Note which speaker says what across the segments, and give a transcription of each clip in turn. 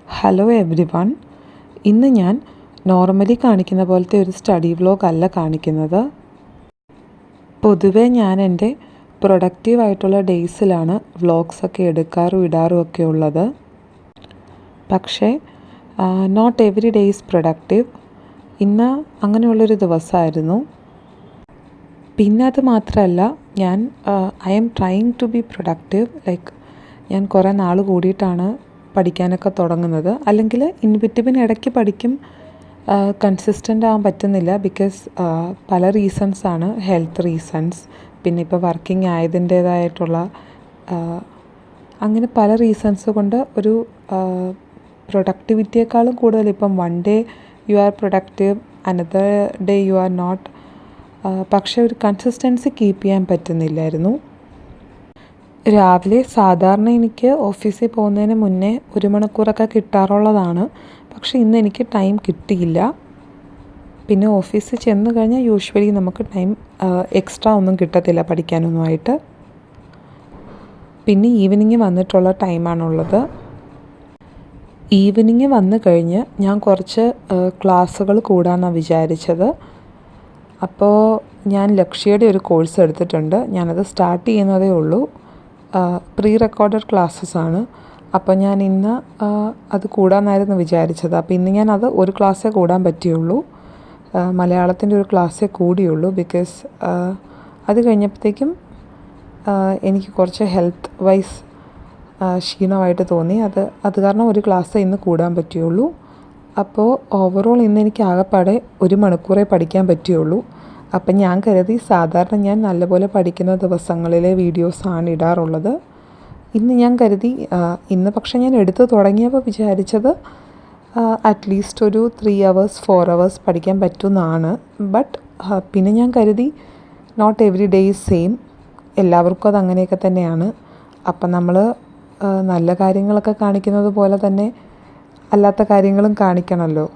Speaker 1: Hello every one. ഇന്ന് ഞാൻ normally കാണിക്കുന്ന പോലത്തെ ഒരു സ്റ്റഡി വ്ലോഗ് അല്ല കാണിക്കുന്നത്. പൊതുവേ ഞാൻ എൻ്റെ പ്രൊഡക്റ്റീവായിട്ടുള്ള ഡേയ്സിലാണ് വ്ലോഗ്സൊക്കെ എടുക്കാറും ഇടാറും ഒക്കെ ഉള്ളത്. പക്ഷേ not every day is productive. ഇന്ന് അങ്ങനെയുള്ളൊരു ദിവസമായിരുന്നു. പിന്നെ അത് മാത്രമല്ല, ഞാൻ I am trying to be productive. ഞാൻ കുറേ നാൾ കൂടിയിട്ടാണ് പഠിക്കാനൊക്കെ തുടങ്ങുന്നത്. അല്ലെങ്കിൽ ഇൻ ബിറ്റ്വീൻ ഇടയ്ക്ക് പഠിക്കും, കൺസിസ്റ്റൻ്റ് ആവാൻ പറ്റുന്നില്ല. ബിക്കോസ് പല റീസൺസാണ്. ഹെൽത്ത് റീസൺസ്, പിന്നെ ഇപ്പോൾ വർക്കിംഗ് ആയതിൻ്റേതായിട്ടുള്ള അങ്ങനെ പല റീസൺസ് കൊണ്ട് ഒരു പ്രൊഡക്ടിവിറ്റിയേക്കാളും കൂടുതൽ ഇപ്പം one day you are productive, another day you are not. പക്ഷേ ഒരു കൺസിസ്റ്റൻസി കീപ്പ് ചെയ്യാൻ പറ്റുന്നില്ലായിരുന്നു. രാവിലെ സാധാരണ എനിക്ക് ഓഫീസിൽ പോകുന്നതിന് മുന്നേ 1 മണിക്കൂറൊക്കെ കിട്ടാറുള്ളതാണ്. പക്ഷേ ഇന്ന് എനിക്ക് ടൈം കിട്ടിയില്ല. പിന്നെ ഓഫീസിൽ ചെന്ന് കഴിഞ്ഞാൽ യൂഷ്വലി നമുക്ക് ടൈം എക്സ്ട്രാ ഒന്നും കിട്ടത്തില്ല പഠിക്കാനൊന്നുമായിട്ട്. പിന്നെ ഈവനിങ് വന്നിട്ടുള്ള ടൈമാണുള്ളത്. ഈവനിങ് വന്നു കഴിഞ്ഞ് ഞാൻ കുറച്ച് ക്ലാസ്സുകൾ കൂടാമെന്നാണ് വിചാരിച്ചത്. അപ്പോൾ ഞാൻ ലക്ഷ്യയുടെ ഒരു കോഴ്സ് എടുത്തിട്ടുണ്ട്. ഞാനത് സ്റ്റാർട്ട് ചെയ്യുന്നതേ ഉള്ളൂ. പ്രീ റെക്കോർഡഡ് ക്ലാസ്സസാണ്. അപ്പോൾ ഞാൻ ഇന്ന് അത് കൂടാമെന്നായിരുന്നു വിചാരിച്ചത്. അപ്പോൾ ഇന്ന് ഞാനത് ഒരു ക്ലാസ്സേ കൂടാൻ പറ്റിയുള്ളൂ. മലയാളത്തിൻ്റെ ഒരു ക്ലാസ്സേ കൂടിയുള്ളൂ. ബിക്കോസ് അത് കഴിഞ്ഞപ്പോഴത്തേക്കും എനിക്ക് കുറച്ച് ഹെൽത്ത് വൈസ് ക്ഷീണമായിട്ട് തോന്നി. അത് കാരണം ഒരു ക്ലാസ്സേ ഇന്ന് കൂടാൻ പറ്റിയുള്ളൂ. അപ്പോൾ ഓവറോൾ ഇന്ന് എനിക്ക് ആകെപ്പാടെ 1 മണിക്കൂറേ പഠിക്കാൻ പറ്റിയുള്ളൂ. അപ്പം ഞാൻ കരുതി, സാധാരണ ഞാൻ നല്ലപോലെ പഠിക്കുന്ന ദിവസങ്ങളിലെ വീഡിയോസാണ് ഇടാറുള്ളത്. ഇന്ന് ഞാൻ കരുതി, ഇന്ന് പക്ഷേ ഞാൻ എടുത്ത് തുടങ്ങിയപ്പോൾ വിചാരിച്ചത് അറ്റ്ലീസ്റ്റ് ഒരു 3 hours 4 hours പഠിക്കാൻ പറ്റുമെന്നാണ്. ബട്ട് പിന്നെ ഞാൻ കരുതി not every day is same. എല്ലാവർക്കും അത് അങ്ങനെയൊക്കെ തന്നെയാണ്. അപ്പം നമ്മൾ നല്ല കാര്യങ്ങളൊക്കെ കാണിക്കുന്നത് പോലെ തന്നെ അല്ലാത്ത കാര്യങ്ങളും കാണിക്കണമല്ലോ.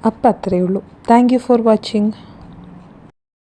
Speaker 1: അപ്പം അത്രയേ ഉള്ളൂ. Thank you for watching.